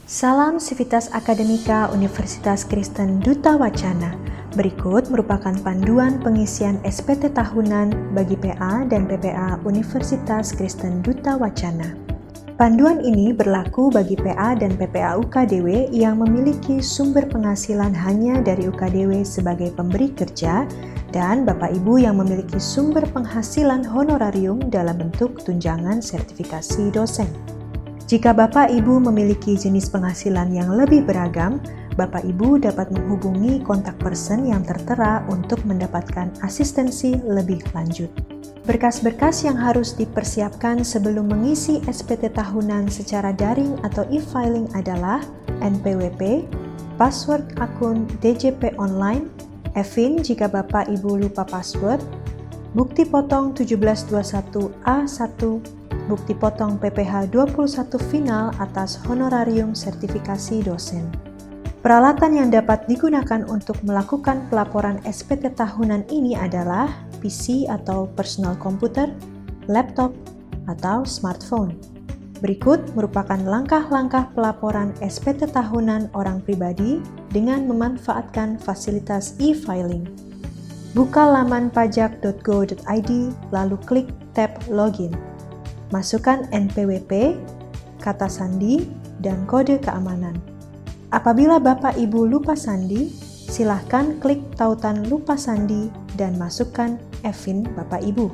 Salam Civitas Akademika Universitas Kristen Duta Wacana. Berikut merupakan panduan pengisian SPT tahunan bagi PA dan PPA Universitas Kristen Duta Wacana. Panduan ini berlaku bagi PA dan PPA UKDW yang memiliki sumber penghasilan hanya dari UKDW sebagai pemberi kerja dan Bapak Ibu yang memiliki sumber penghasilan honorarium dalam bentuk tunjangan sertifikasi dosen. Jika Bapak Ibu memiliki jenis penghasilan yang lebih beragam, Bapak Ibu dapat menghubungi kontak person yang tertera untuk mendapatkan asistensi lebih lanjut. Berkas-berkas yang harus dipersiapkan sebelum mengisi SPT tahunan secara daring atau e-filing adalah NPWP, password akun DJP online, EVIN jika Bapak Ibu lupa password, bukti potong 1721A1, bukti potong PPh 21 final atas honorarium sertifikasi dosen. Peralatan yang dapat digunakan untuk melakukan pelaporan SPT tahunan ini adalah PC atau personal computer, laptop, atau smartphone. Berikut merupakan langkah-langkah pelaporan SPT tahunan orang pribadi dengan memanfaatkan fasilitas e-filing. Buka laman pajak.go.id lalu klik tab Login. Masukkan NPWP, kata sandi, dan kode keamanan. Apabila Bapak Ibu lupa sandi, silahkan klik tautan lupa sandi dan masukkan EVIN Bapak Ibu.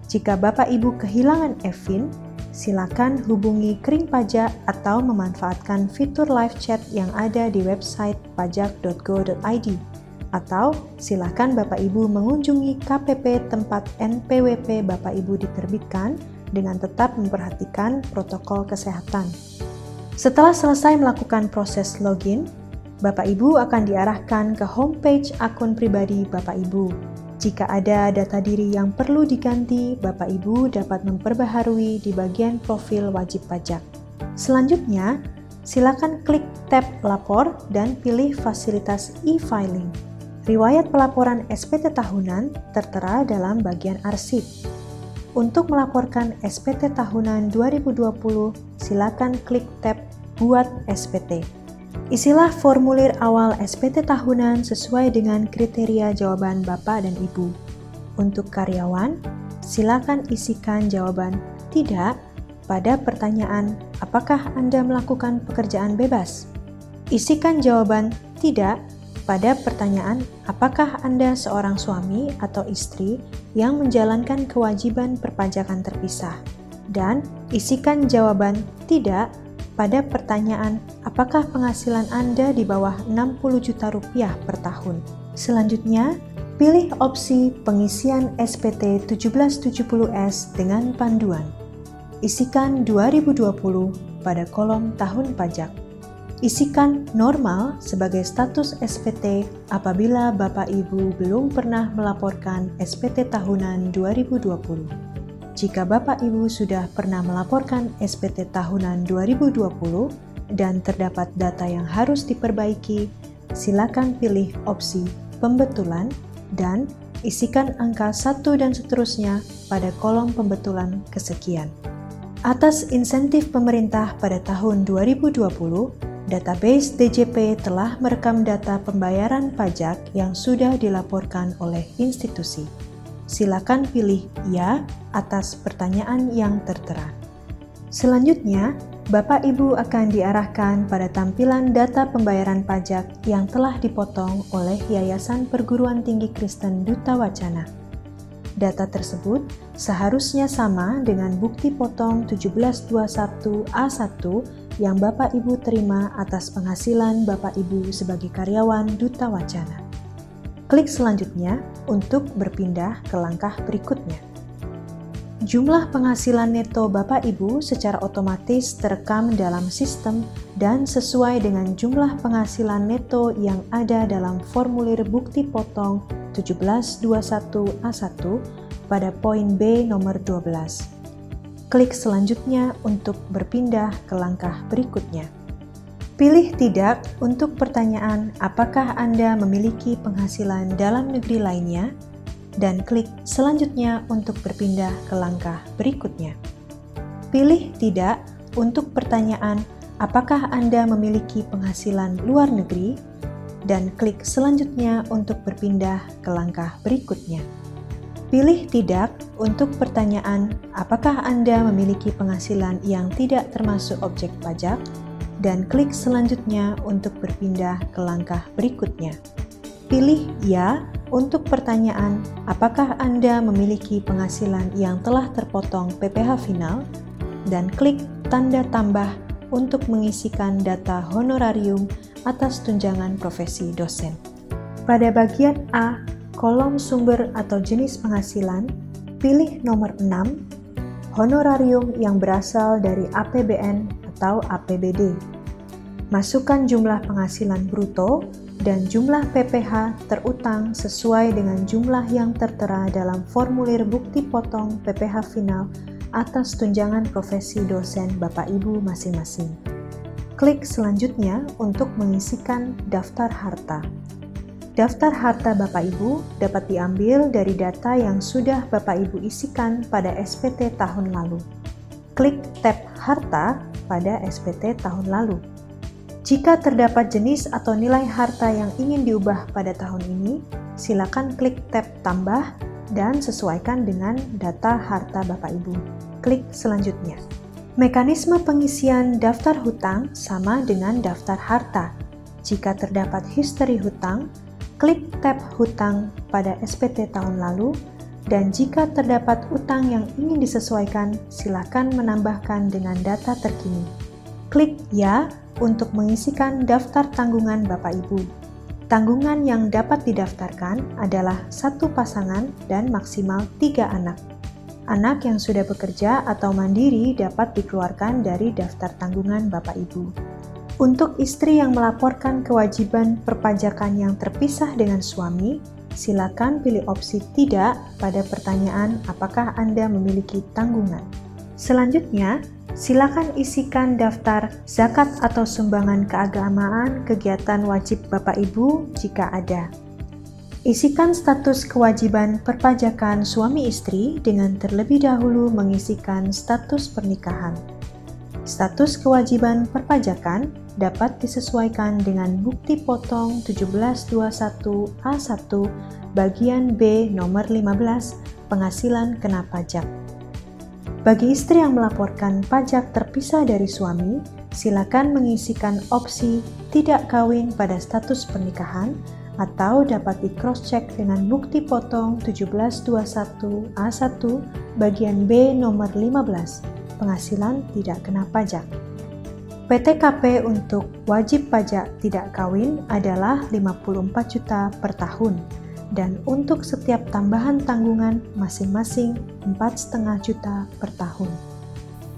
Jika Bapak Ibu kehilangan EVIN, silakan hubungi Kering Pajak atau memanfaatkan fitur live chat yang ada di website pajak.go.id. Atau silakan Bapak Ibu mengunjungi KPP tempat NPWP Bapak Ibu diterbitkan dengan tetap memperhatikan protokol kesehatan. Setelah selesai melakukan proses login, Bapak Ibu akan diarahkan ke homepage akun pribadi Bapak Ibu. Jika ada data diri yang perlu diganti, Bapak Ibu dapat memperbaharui di bagian profil wajib pajak. Selanjutnya, silakan klik tab Lapor dan pilih fasilitas e-filing. Riwayat pelaporan SPT tahunan tertera dalam bagian arsip. Untuk melaporkan SPT tahunan 2020, silakan klik tab Buat SPT. Isilah formulir awal SPT tahunan sesuai dengan kriteria jawaban Bapak dan Ibu. Untuk karyawan, silakan isikan jawaban tidak pada pertanyaan apakah Anda melakukan pekerjaan bebas. Isikan jawaban tidak pada pertanyaan apakah Anda seorang suami atau istri yang menjalankan kewajiban perpajakan terpisah, dan isikan jawaban tidak pada pertanyaan apakah penghasilan Anda di bawah 60 juta rupiah per tahun. Selanjutnya, pilih opsi pengisian SPT 1770S dengan panduan. Isikan 2020 pada kolom tahun pajak. Isikan normal sebagai status SPT apabila Bapak Ibu belum pernah melaporkan SPT tahunan 2020. Jika Bapak Ibu sudah pernah melaporkan SPT tahunan 2020 dan terdapat data yang harus diperbaiki, silakan pilih opsi pembetulan dan isikan angka 1 dan seterusnya pada kolom pembetulan kesekian. Atas insentif pemerintah pada tahun 2020, database DJP telah merekam data pembayaran pajak yang sudah dilaporkan oleh institusi. Silakan pilih ya atas pertanyaan yang tertera. Selanjutnya, Bapak Ibu akan diarahkan pada tampilan data pembayaran pajak yang telah dipotong oleh Yayasan Perguruan Tinggi Kristen Duta Wacana. Data tersebut seharusnya sama dengan bukti potong 1721A1 yang Bapak Ibu terima atas penghasilan Bapak Ibu sebagai karyawan Duta Wacana. Klik selanjutnya untuk berpindah ke langkah berikutnya. Jumlah penghasilan neto Bapak Ibu secara otomatis terekam dalam sistem dan sesuai dengan jumlah penghasilan neto yang ada dalam formulir bukti potong 1721A1 pada poin B nomor 12. Klik selanjutnya untuk berpindah ke langkah berikutnya. Pilih tidak untuk pertanyaan apakah Anda memiliki penghasilan dalam negeri lainnya, dan klik selanjutnya untuk berpindah ke langkah berikutnya. Pilih tidak untuk pertanyaan apakah Anda memiliki penghasilan luar negeri, dan klik selanjutnya untuk berpindah ke langkah berikutnya. Pilih tidak untuk pertanyaan apakah Anda memiliki penghasilan yang tidak termasuk objek pajak, dan klik selanjutnya untuk berpindah ke langkah berikutnya. Pilih ya untuk pertanyaan apakah Anda memiliki penghasilan yang telah terpotong PPh final, dan klik tanda tambah untuk mengisikan data honorarium atas tunjangan profesi dosen. Pada bagian A, kolom sumber atau jenis penghasilan, pilih nomor 6, honorarium yang berasal dari APBN atau APBD. Masukkan jumlah penghasilan bruto dan jumlah PPh terutang sesuai dengan jumlah yang tertera dalam formulir bukti potong PPh final atas tunjangan profesi dosen Bapak Ibu masing-masing. Klik selanjutnya untuk mengisikan daftar harta. Daftar harta Bapak Ibu dapat diambil dari data yang sudah Bapak Ibu isikan pada SPT tahun lalu. Klik tab Harta pada SPT tahun lalu. Jika terdapat jenis atau nilai harta yang ingin diubah pada tahun ini, silakan klik tab Tambah dan sesuaikan dengan data harta Bapak Ibu. Klik selanjutnya. Mekanisme pengisian daftar hutang sama dengan daftar harta. Jika terdapat histori hutang, klik tab Hutang pada SPT tahun lalu, dan jika terdapat utang yang ingin disesuaikan, silakan menambahkan dengan data terkini. Klik Ya untuk mengisikan daftar tanggungan Bapak Ibu. Tanggungan yang dapat didaftarkan adalah satu pasangan dan maksimal 3 anak. Anak yang sudah bekerja atau mandiri dapat dikeluarkan dari daftar tanggungan Bapak Ibu. Untuk istri yang melaporkan kewajiban perpajakan yang terpisah dengan suami, silakan pilih opsi tidak pada pertanyaan apakah Anda memiliki tanggungan. Selanjutnya, silakan isikan daftar zakat atau sumbangan keagamaan kegiatan wajib Bapak Ibu jika ada. Isikan status kewajiban perpajakan suami istri dengan terlebih dahulu mengisikan status pernikahan. Status kewajiban perpajakan dapat disesuaikan dengan bukti potong 1721A1 bagian B nomor 15 penghasilan kena pajak. Bagi istri yang melaporkan pajak terpisah dari suami, silakan mengisikan opsi tidak kawin pada status pernikahan atau dapat di-cross-check dengan bukti potong 1721A1 bagian B nomor 15 penghasilan tidak kena pajak. PTKP untuk wajib pajak tidak kawin adalah 54 juta per tahun, dan untuk setiap tambahan tanggungan masing-masing 4,5 juta per tahun.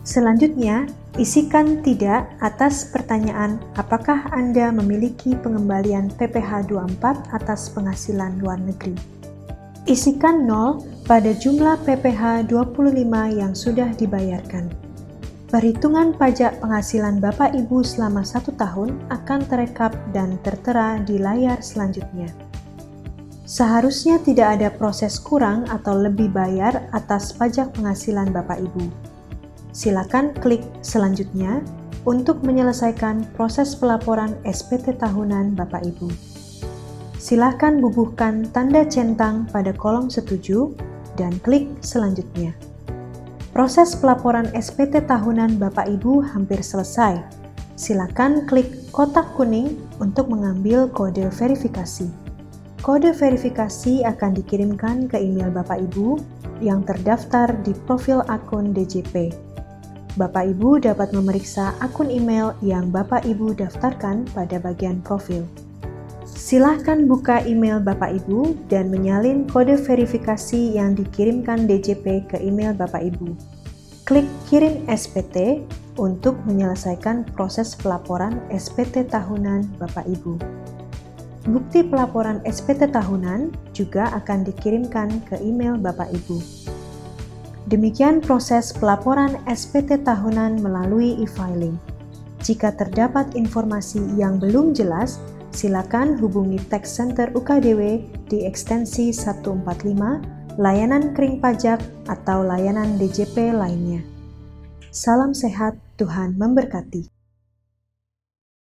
Selanjutnya, isikan tidak atas pertanyaan apakah Anda memiliki pengembalian PPh 24 atas penghasilan luar negeri. Isikan 0 pada jumlah PPh 25 yang sudah dibayarkan. Perhitungan pajak penghasilan Bapak Ibu selama 1 tahun akan terekap dan tertera di layar selanjutnya. Seharusnya tidak ada proses kurang atau lebih bayar atas pajak penghasilan Bapak Ibu. Silakan klik selanjutnya untuk menyelesaikan proses pelaporan SPT tahunan Bapak Ibu. Silakan bubuhkan tanda centang pada kolom setuju dan klik selanjutnya. Proses pelaporan SPT tahunan Bapak Ibu hampir selesai. Silakan klik kotak kuning untuk mengambil kode verifikasi. Kode verifikasi akan dikirimkan ke email Bapak Ibu yang terdaftar di profil akun DJP. Bapak Ibu dapat memeriksa akun email yang Bapak Ibu daftarkan pada bagian profil. Silahkan buka email Bapak Ibu dan menyalin kode verifikasi yang dikirimkan DJP ke email Bapak Ibu. Klik Kirim SPT untuk menyelesaikan proses pelaporan SPT tahunan Bapak Ibu. Bukti pelaporan SPT tahunan juga akan dikirimkan ke email Bapak Ibu. Demikian proses pelaporan SPT tahunan melalui e-filing. Jika terdapat informasi yang belum jelas, silakan hubungi Tax Center UKDW di ekstensi 145, layanan kering pajak, atau layanan DJP lainnya. Salam sehat, Tuhan memberkati.